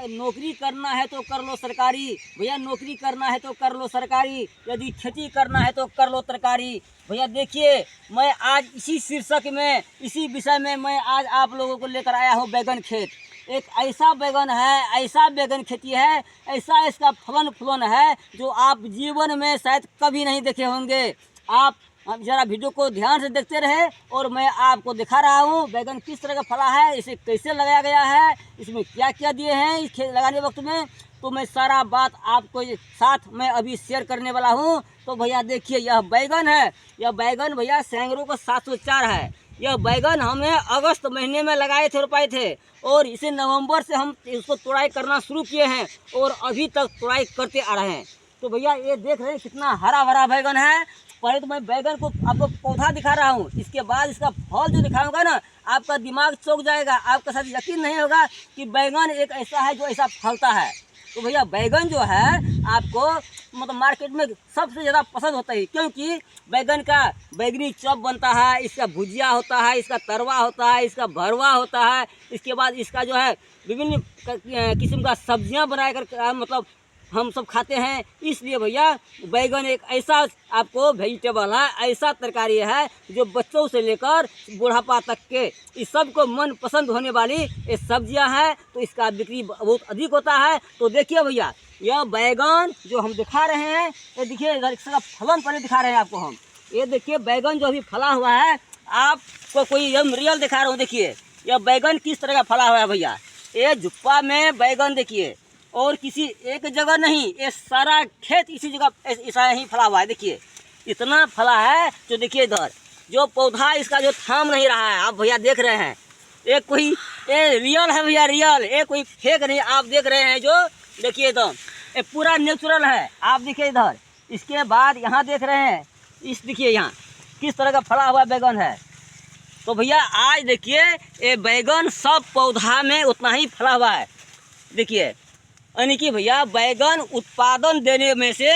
नौकरी करना है तो कर लो सरकारी भैया, नौकरी करना है तो कर लो सरकारी, यदि खेती करना है तो कर लो तरकारी। भैया देखिए, मैं आज इसी शीर्षक में, इसी विषय में मैं आज आप लोगों को लेकर आया हूँ बैगन खेत। एक ऐसा बैगन है, ऐसा बैगन खेती है, ऐसा इसका फलन फूलन है जो आप जीवन में शायद कभी नहीं देखे होंगे। आप जरा वीडियो को ध्यान से देखते रहे और मैं आपको दिखा रहा हूँ बैगन किस तरह का फला है, इसे कैसे लगाया गया है, इसमें क्या क्या दिए हैं इस खेत लगाने वक्त में, तो मैं सारा बात आपको साथ में अभी शेयर करने वाला हूँ। तो भैया देखिए, यह बैगन है, यह बैगन भैया सैंगरों का 704 है। यह बैगन हमने अगस्त महीने में लगाए थे, रोपाए थे, और इसे नवंबर से हम इसको तोड़ाई करना शुरू किए हैं और अभी तक तोड़ाई करते आ रहे हैं। तो भैया ये देख रहे हैं कितना हरा भरा बैगन है। पहले तो मैं बैगन को आपको पौधा दिखा रहा हूँ, इसके बाद इसका फल जो दिखाऊंगा ना, आपका दिमाग चौंक जाएगा, आपका साथ यकीन नहीं होगा कि बैगन एक ऐसा है जो ऐसा फलता है। तो भैया बैगन जो है आपको मतलब मार्केट में सबसे ज़्यादा पसंद होता है, क्योंकि बैगन का बैगनी चॉप बनता है, इसका भुजिया होता है, इसका तरुआ होता है, इसका भरवा होता है, इसके बाद इसका जो है विभिन्न किस्म का सब्जियां बनाकर मतलब हम सब खाते हैं। इसलिए भैया बैगन एक ऐसा आपको वेजिटेबल है, ऐसा तरकारी है जो बच्चों से लेकर बुढ़ापा तक के इस सब को मन पसंद होने वाली ये सब्जियां हैं। तो इसका बिक्री बहुत अधिक होता है। तो देखिए भैया, यह बैगन जो हम दिखा रहे हैं, ये देखिए इधर इसका फलन पहले दिखा रहे हैं आपको हम। ये देखिए बैगन जो अभी फला हुआ है, आपको कोई हम रियल दिखा रहा हूँ। देखिए यह बैगन किस तरह का फला हुआ है भैया, ये जुप्पा में बैगन देखिए, और किसी एक जगह नहीं, ये सारा खेत इसी जगह ऐसा ही फला हुआ है। देखिए इतना फला है जो देखिए इधर जो पौधा इसका जो थाम नहीं रहा है, आप भैया देख रहे हैं। ये रियल है भैया, रियल, ये कोई फेक नहीं। आप देख रहे हैं जो देखिए एकदम ये पूरा नेचुरल है। आप देखिए इधर, इसके बाद यहाँ देख रहे हैं, इस देखिए यहाँ किस तरह का फला हुआ बैगन है। तो भैया आज देखिए ये बैगन सब पौधा में उतना ही फला हुआ है। देखिए यानी कि भैया बैगन उत्पादन देने में से,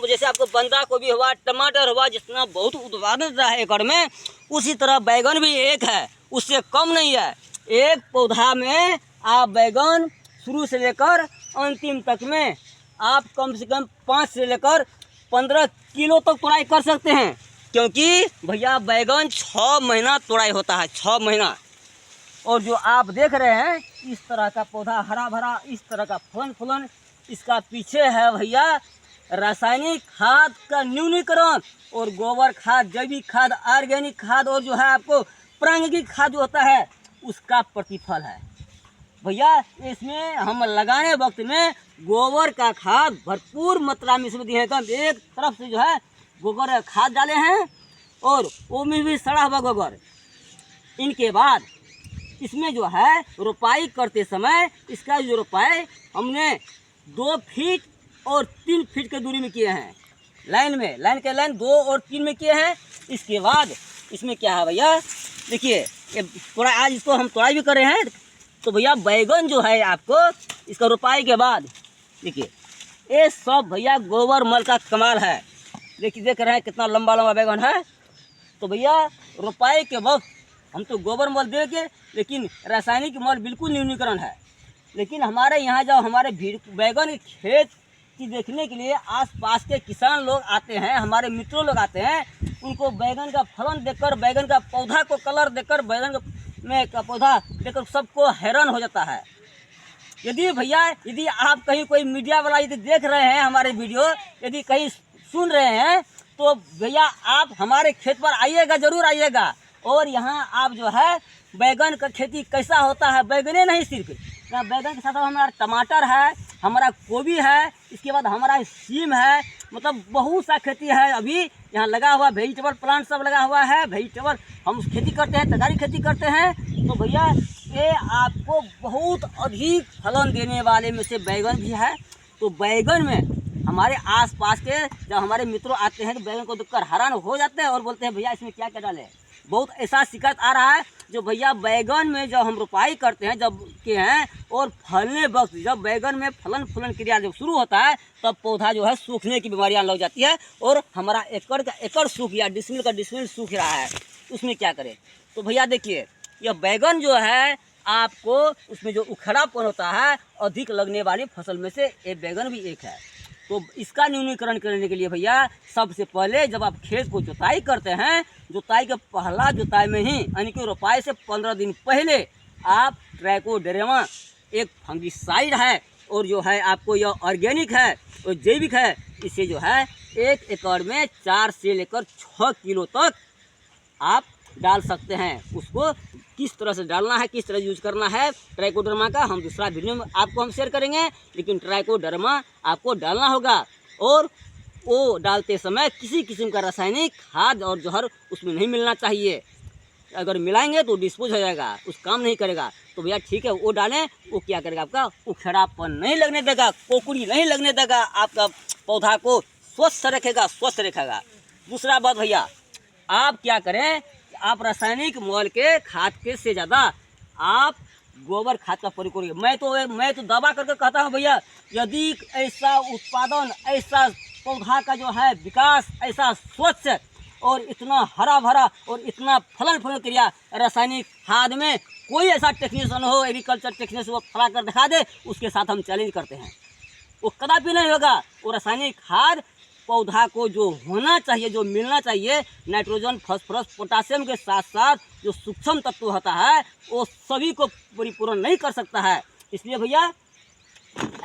जैसे आपको बंदा गोभी हुआ, टमाटर हुआ, जितना बहुत उत्पादन देता है एकड़ में, उसी तरह बैगन भी एक है, उससे कम नहीं है। एक पौधा में आप बैगन शुरू से लेकर अंतिम तक में आप कम से कम 5 से लेकर 15 किलो तक तोड़ाई कर सकते हैं, क्योंकि भैया बैगन 6 महीना तोड़ाई होता है, 6 महीना। और जो आप देख रहे हैं इस तरह का पौधा हरा भरा, इस तरह का फलन फूलन, इसका पीछे है भैया रासायनिक खाद का न्यूनीकरण और गोबर खाद, जैविक खाद, ऑर्गेनिक खाद, और जो है आपको प्राकृतिक खाद जो होता है उसका प्रतिफल है भैया। इसमें हम लगाने वक्त में गोबर का खाद भरपूर मात्रा में इसमें दिए हैं। एक तरफ से जो है गोबर खाद डाले हैं और वो में भी सड़ा हुआ गोबर। इनके बाद इसमें जो है रोपाई करते समय इसका जो रोपाई हमने 2 फीट और 3 फीट के दूरी में किए हैं, लाइन में, लाइन के लाइन 2 और 3 में किए हैं। इसके बाद इसमें क्या है भैया, देखिए ये थोड़ा आज इसको हम तोड़ाई भी कर रहे हैं। तो भैया बैगन जो है आपको इसका रोपाई के बाद देखिए ये सब भैया गोबर मल का कमाल है। देखिए देख रहे हैं कितना लंबा लंबा बैगन है। तो भैया रोपाई के वक्त हम तो गोबर मल देंगे, लेकिन रासायनिक मल बिल्कुल न्यूनीकरण है। लेकिन हमारे यहाँ जब हमारे बैगन के खेत की देखने के लिए आसपास के किसान लोग आते हैं, हमारे मित्रों लोग आते हैं, उनको बैगन का फलन देखकर, बैगन का पौधा को कलर देखकर, बैगन में का पौधा देखकर सबको हैरान हो जाता है। यदि आप कहीं कोई मीडिया वाला यदि देख रहे हैं हमारे वीडियो, यदि कहीं सुन रहे हैं, तो भैया आप हमारे खेत पर आइएगा, ज़रूर आइएगा। और यहाँ आप जो है बैगन का खेती कैसा होता है, बैगने नहीं सिर्फ, यहाँ बैगन के साथ हमारा टमाटर है, हमारा गोभी है, इसके बाद हमारा सीम है, मतलब बहुत सा खेती है अभी यहाँ लगा हुआ। वेजिटेबल प्लांट सब लगा हुआ है, वेजिटेबल हम खेती करते हैं, तरकारी खेती करते हैं। तो भैया ये आपको बहुत अधिक फलन देने वाले में से बैगन भी है। तो बैगन में हमारे आसपास के जब हमारे मित्रों आते हैं तो बैगन को देखकर हैरान हो जाते हैं और बोलते हैं भैया इसमें क्या क्या डालें। बहुत ऐसा शिकायत आ रहा है जो भैया बैगन में जब हम रोपाई करते हैं जब के हैं और फलने वक्त जब बैगन में फलन फूलन क्रिया जब शुरू होता है तब पौधा जो है सूखने की बीमारियां लग जाती है और हमारा एकड़ का एकड़ सूख या डिसमिल का डिसमिल सूख रहा है। उसमें क्या करें। तो भैया देखिए यह बैगन जो है आपको उसमें जो उखड़ापन होता है अधिक लगने वाली फसल में से ये बैगन भी एक है। तो इसका न्यूनीकरण करने के लिए भैया सबसे पहले जब आप खेत को जुताई करते हैं, जुताई के पहला जुताई में ही यानी कि रोपाई से 15 दिन पहले आप ट्राइकोडर्मा एक फंगिसाइड है और जो है आपको यह ऑर्गेनिक है और जैविक है, इसे जो है 1 एकड़ में 4 से लेकर 6 किलो तक आप डाल सकते हैं। उसको किस तरह से डालना है, किस तरह यूज करना है ट्राइकोडर्मा का हम दूसरा वीडियो में आपको हम शेयर करेंगे, लेकिन ट्राइकोडर्मा आपको डालना होगा। और वो डालते समय किसी किस्म का रासायनिक खाद और जहर उसमें नहीं मिलना चाहिए। अगर मिलाएंगे तो डिस्पोज हो जाएगा, उस काम नहीं करेगा। तो भैया ठीक है, वो डालें, वो क्या करेगा, आपका उखड़ापन नहीं लगने देगा, कोकड़ी नहीं लगने देगा, आपका पौधा को स्वस्थ रखेगा, स्वस्थ रखेगा। दूसरा बात भैया, आप क्या करें, आप रासायनिक मोल के खाद के से ज़्यादा आप गोबर खाद का प्रयोग करिए। मैं तो दावा करके कहता हूँ भैया, यदि ऐसा उत्पादन, ऐसा पौधा का जो है विकास, ऐसा स्वच्छ और इतना हरा भरा और इतना फलन क्रिया रासायनिक खाद में कोई ऐसा टेक्नीशियन हो, एग्रीकल्चर टेक्नीशियन वो फला कर दिखा दे, उसके साथ हम चैलेंज करते हैं। वो कदापि नहीं होगा। वो रासायनिक खाद पौधा को जो होना चाहिए, जो मिलना चाहिए, नाइट्रोजन, फास्फोरस, पोटासियम के साथ साथ जो सूक्ष्म तत्व होता है वो सभी को परिपूर्ण नहीं कर सकता है। इसलिए भैया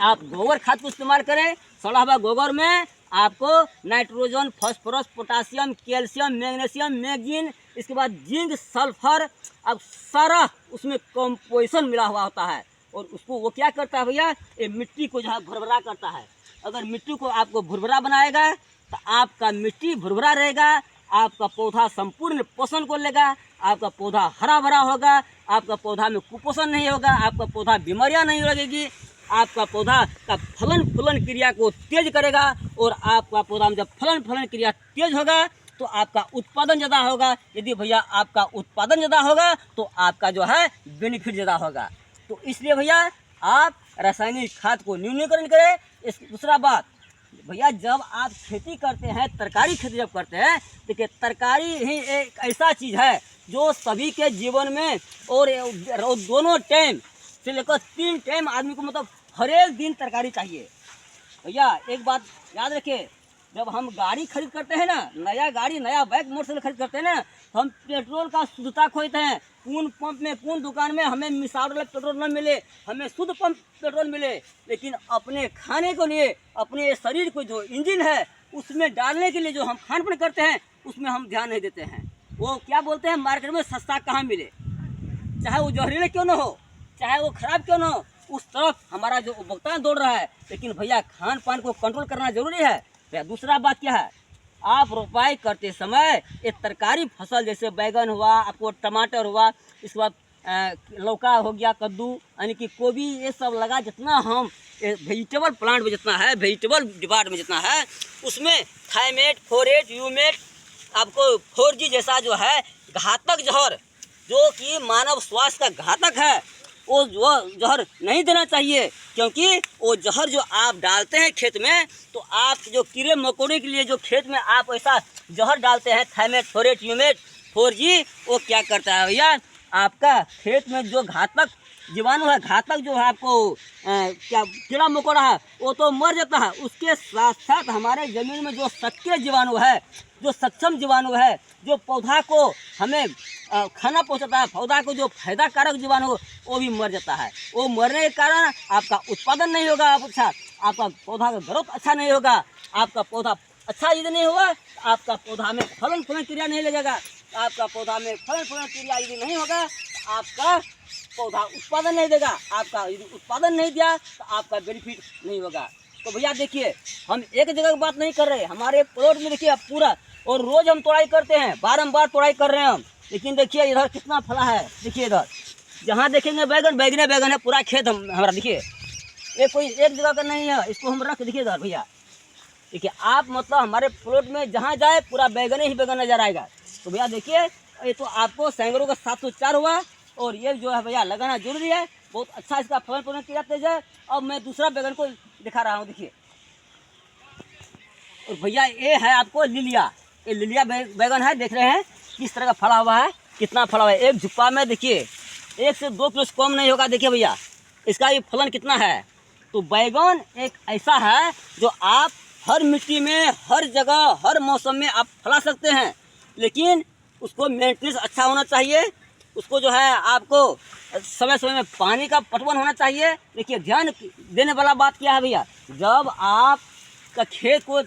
आप गोबर खाद को इस्तेमाल करें। सड़ा हुआ गोबर में आपको nitrogen, phosphorus, potassium, calcium, magnesium, manganese, इसके बाद जिंक, सल्फर, अब सारा उसमें कंपोजिशन मिला हुआ होता है। और उसको वो क्या करता है भैया, ये मिट्टी को जो है भुरभुरा करता है। अगर मिट्टी को आपको भुरभुरा बनाएगा तो आपका मिट्टी भुरभुरा रहेगा, आपका पौधा संपूर्ण पोषण को लेगा, आपका पौधा हरा भरा होगा, आपका पौधा में कुपोषण नहीं होगा, आपका पौधा बीमारियां नहीं लगेगी, आपका पौधा का फलन क्रिया को तेज करेगा। और आपका पौधा में जब फलन क्रिया तेज होगा तो आपका उत्पादन ज़्यादा होगा। यदि भैया आपका उत्पादन ज़्यादा होगा तो आपका जो है बेनिफिट ज़्यादा होगा। तो इसलिए भैया आप रासायनिक खाद को न्यूनीकरण करें। दूसरा बात भैया, जब आप खेती करते हैं, तरकारी खेती जब करते हैं, देखिए तरकारी ही एक ऐसा चीज़ है जो सभी के जीवन में और दोनों टाइम से लेकर 3 टाइम आदमी को मतलब हर एक दिन तरकारी चाहिए। भैया एक बात याद रखिए, जब हम गाड़ी खरीद करते हैं ना, नया गाड़ी, नया बाइक, मोटरसाइकिल खरीद करते हैं ना, तो हम पेट्रोल का शुद्धता खोजते हैं। कौन पंप में, कौन दुकान में हमें मिसाल वाला पेट्रोल न मिले, हमें शुद्ध पंप पेट्रोल मिले। लेकिन अपने खाने के लिए, अपने शरीर को जो इंजन है उसमें डालने के लिए जो हम खान पान करते हैं उसमें हम ध्यान नहीं देते हैं। वो क्या बोलते हैं, मार्केट में सस्ता कहाँ मिले, चाहे वो जहरीले क्यों ना हो, चाहे वो खराब क्यों ना हो, उस तरफ हमारा जो उपभोक्ता दौड़ रहा है। लेकिन भैया खान पान को कंट्रोल करना जरूरी है। भैया दूसरा बात क्या है, आप रोपाई करते समय एक तरकारी फसल जैसे बैगन हुआ, आपको टमाटर हुआ, इसके बाद लौका हो गया, कद्दू यानी कि गोभी, ये सब लगा, जितना हम वेजिटेबल प्लांट में जितना है, वेजिटेबल डिपार्ट में जितना है, उसमें थाइमेट, फोरेट, यूमेट, आपको 4G जैसा जो है घातक जहर, जो कि मानव स्वास्थ्य का घातक है, वो जहर नहीं देना चाहिए। क्योंकि वो जहर जो आप डालते हैं खेत में, तो आप जो कीड़े मकोड़े के लिए जो खेत में आप ऐसा जहर डालते हैं, थाइमेट, फोरेट, यूमेट, 4G, वो क्या करता है भैया, आपका खेत में जो घातक जीवाणु है, घातक जो है आपको क्या कीड़ा मकोड़ा है, वो तो मर जाता है। उसके साथ साथ हमारे ज़मीन में जो सक्रिय जीवाणु है, जो सक्षम जीवाणु है, जो पौधा को हमें खाना पहुंचाता है, पौधा को जो फायदा कारक जीवाणु वो भी मर जाता है। वो मरने के कारण आपका उत्पादन नहीं होगा, अच्छा आपका पौधा का ग्रोथ अच्छा नहीं होगा, आपका पौधा अच्छा यदि नहीं हुआ, आपका पौधा में फलन क्रिया नहीं लगेगा, आपका पौधा में फलन क्रिया यदि नहीं होगा, आपका पौधा उत्पादन नहीं देगा, आपका यदि उत्पादन नहीं दिया तो आपका बेनिफिट नहीं होगा। तो भैया देखिए, हम एक जगह की बात नहीं कर रहे, हमारे प्लॉट में देखिए आप पूरा, और रोज हम तोड़ाई करते हैं, बारंबार तोड़ाई कर रहे हैं हम। लेकिन देखिए इधर कितना फला है, देखिए इधर जहाँ देखेंगे बैगन, बैगन है, पूरा खेत हमारा देखिए, ये कोई एक जगह का नहीं है, इसको हम रख देखिए इधर भैया, देखिए आप मतलब हमारे प्लॉट में जहाँ जाए पूरा बैगन ही बैगन नजर आएगा। तो भैया देखिए, ये तो आपको सैंगरों का 704 हुआ, और ये जो है भैया लगाना जरूरी है, बहुत अच्छा इसका फलन किया तेज है। अब मैं दूसरा बैगन को दिखा रहा हूँ, देखिए। और भैया ये है आपको लिलिया, ये लिलिया बैगन है, देख रहे हैं किस तरह का फला हुआ है, कितना फला हुआ है। एक झुप्पा में देखिए 1 से 2 किलो से कम नहीं होगा। देखिए भैया इसका ये फलन कितना है। तो बैगन एक ऐसा है जो आप हर मिट्टी में, हर जगह, हर मौसम में आप फैला सकते हैं, लेकिन उसको मेंटेनेंस अच्छा होना चाहिए। उसको जो है आपको समय समय में पानी का पटवन होना चाहिए। देखिए ध्यान देने वाला बात क्या है भैया, जब आप का खेत को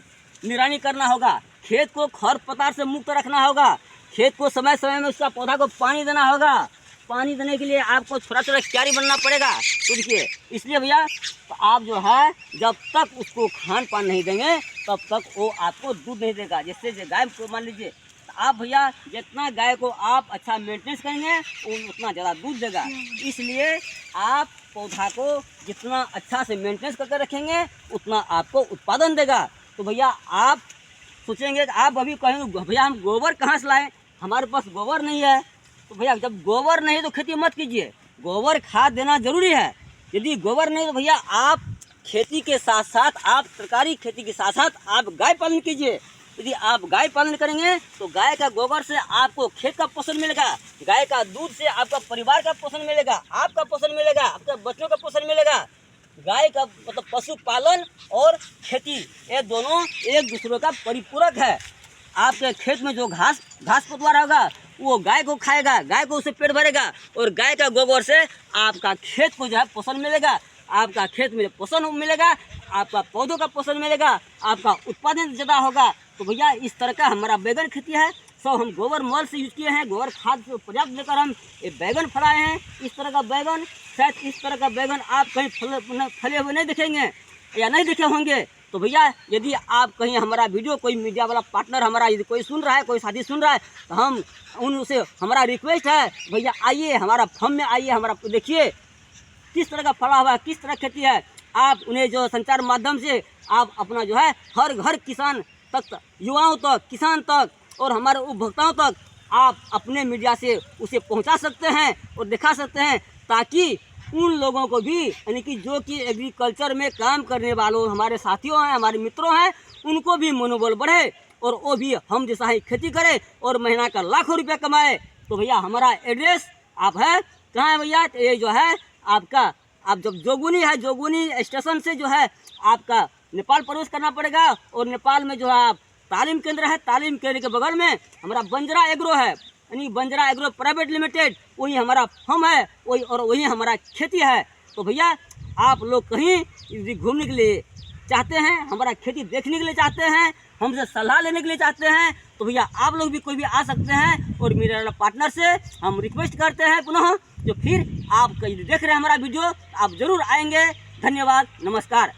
निरानी करना होगा, खेत को खर पतार से मुक्त रखना होगा, खेत को समय समय में उसका पौधा को पानी देना होगा। पानी देने के लिए आपको थोड़ा थोड़ा क्यारी बनना पड़ेगा। तो देखिए इसलिए भैया तो आप जो है जब तक उसको खान पान नहीं देंगे तब तक वो आपको दूध नहीं देगा। जैसे गाय को मान लीजिए, तो आप भैया जितना गाय को आप अच्छा मेंटेनेंस करेंगे वो उतना ज़्यादा दूध देगा। इसलिए आप पौधा को जितना अच्छा से मेंटेनेंस करके रखेंगे उतना आपको उत्पादन देगा। तो भैया आप सोचेंगे कि आप अभी कहेंगे भैया हम गोबर कहाँ से लाएं, हमारे पास गोबर नहीं है। तो भैया जब गोबर नहीं तो खेती मत कीजिए, गोबर खाद देना जरूरी है। यदि गोबर नहीं तो भैया आप खेती के साथ साथ, आप तरकारी खेती के साथ साथ आप गाय पालन कीजिए। यदि आप गाय पालन करेंगे तो गाय का गोबर से आपको खेत का पोषण मिलेगा, गाय का दूध से आपका परिवार का पोषण मिलेगा, आपका पोषण मिलेगा, आपके बच्चों का पोषण मिलेगा। गाय का मतलब पशुपालन और खेती ये दोनों एक दूसरे का परिपूरक है। आपके खेत में जो घास पतवार होगा वो गाय को खाएगा, गाय को उससे पेट भरेगा, और गाय का गोबर से आपका खेत को जो है पोषण मिलेगा, आपका खेत में पोषण मिलेगा, आपका पौधों का पोषण मिलेगा, आपका उत्पादन ज़्यादा होगा। तो भैया इस तरह का हमारा बैगन खेती है। सब हम गोबर मल से यूज किए हैं, गोबर खाद से पर्याप्त लेकर हम ये बैगन फलाए हैं। इस तरह का बैगन, शायद इस तरह का बैगन आप कहीं फले हुए नहीं दिखेंगे या नहीं देखे होंगे। तो भैया यदि आप कहीं हमारा वीडियो, कोई मीडिया वाला पार्टनर हमारा यदि कोई सुन रहा है, कोई साथी सुन रहा है, तो हम उनसे हमारा रिक्वेस्ट है भैया आइए हमारा फॉर्म में आइए, हमारा देखिए किस तरह का फला हुआ है, किस तरह खेती है। आप उन्हें जो संचार माध्यम से आप अपना जो है हर घर किसान तक, युवाओं तक, किसान तक और हमारे उपभोक्ताओं तक आप अपने मीडिया से उसे पहुंचा सकते हैं और दिखा सकते हैं, ताकि उन लोगों को भी, यानी कि जो कि एग्रीकल्चर में काम करने वालों हमारे साथियों हैं, हमारे मित्रों हैं, उनको भी मनोबल बढ़े और वो भी हम जैसा ही खेती करें और महीना का लाखों रुपया कमाए। तो भैया हमारा एड्रेस आप है कहाँ है भैया, ये जो है आपका, आप जब जोगुनी है, जोगुनी स्टेशन से जो है आपका नेपाल प्रवेश करना पड़ेगा, और नेपाल में जो है आप तालीम केंद्र है, तालीम केंद्र के बगल में हमारा बंजरा एग्रो है, यानी बंजरा एग्रो प्राइवेट लिमिटेड, वही हमारा फर्म है, वही और वही हमारा खेती है। तो भैया आप लोग कहीं घूमने के लिए चाहते हैं, हमारा खेती देखने के लिए चाहते हैं, हमसे सलाह लेने के लिए चाहते हैं, तो भैया आप लोग भी कोई भी आ सकते हैं। और मेरे पार्टनर से हम रिक्वेस्ट करते हैं पुनः, जो फिर आप कहीं देख रहे हैं हमारा वीडियो, आप ज़रूर आएंगे। धन्यवाद, नमस्कार।